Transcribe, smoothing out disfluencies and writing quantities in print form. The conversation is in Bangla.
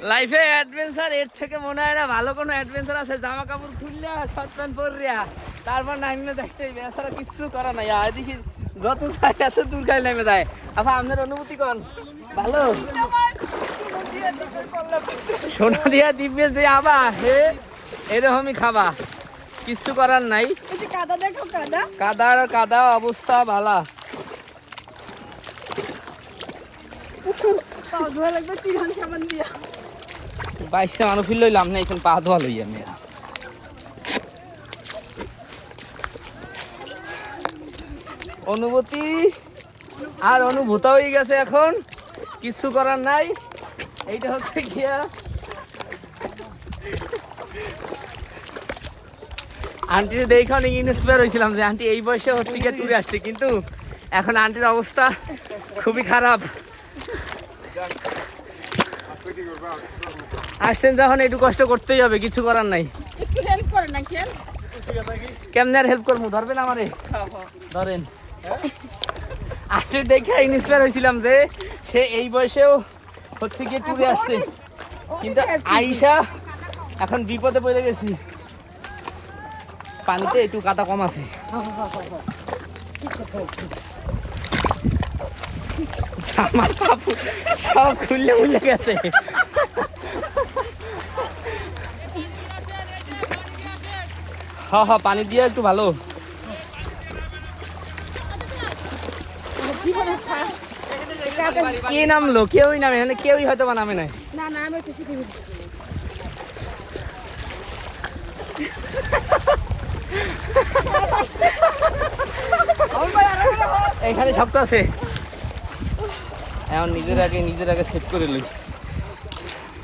লাইফে অ্যাডভেঞ্চার এর থেকে মনে হয় না ভালো কোনো অ্যাডভেঞ্চার আছে। জামা কাপড় খুললে শর্ট প্যান্ট পরিয়া তারপর নামলে দেখতে এছাড়া কিছু করা নাই। আর দেখি যত যায় এত দূর গায়ে নেমে যায়। আবার আপনার অনুভূতি কোন ভালো? সোনা দিয়া দিব্যে যে আবা হে এরকমই খাবা, কিছু করার নাই। কাদা দেখো, কাদা কাদার কাদা অবস্থা ভালা। পা ধোয়া লাগবে 3 সাবান দিয়া। 22 মানুষ ফিল লইলাম না এখন পা ধোয়া লইয়া মেয়া। অনুভূতি আর অনুভূত হয়ে গেছে, এখন কিছু করার নাই। এইটা হচ্ছে গিয়া আন্টির দেখে অনেক ইন্সপায়ার হয়েছিলাম যে আন্টি এই বয়সে হচ্ছে গিয়ে ট্যুরে আসছে, কিন্তু এখন আন্টির অবস্থা খুবই খারাপ। আসছেন যখন একটু কষ্ট করতেই হবে, কিছু করার নাই। একটু হেল্প করে না কেন? কেমনে আর হেল্প করবো? ধরবেন আমারে? ধরেন। আন্টির দেখে ইন্সপায়ার হয়েছিলাম যে সে এই বয়সেও হচ্ছে গিয়ে ট্যুরে আসছে, কিন্তু আইসা এখন বিপদে পড়ে গেছি। পানিতে একটু কাদা কম আছে। আমার কাপড় সব খুললে উঠে গেছে। হ্যাঁ হ্যাঁ, পানি দিয়ে একটু ভালো। কে নামলো? কেউই নামে, মানে কেউই হয়তো বা নামে নাই। না না, আমি একটু শিখে দিচ্ছি। এখানে শক্ত আছে, এখন নিজের আগে সেট করে লই।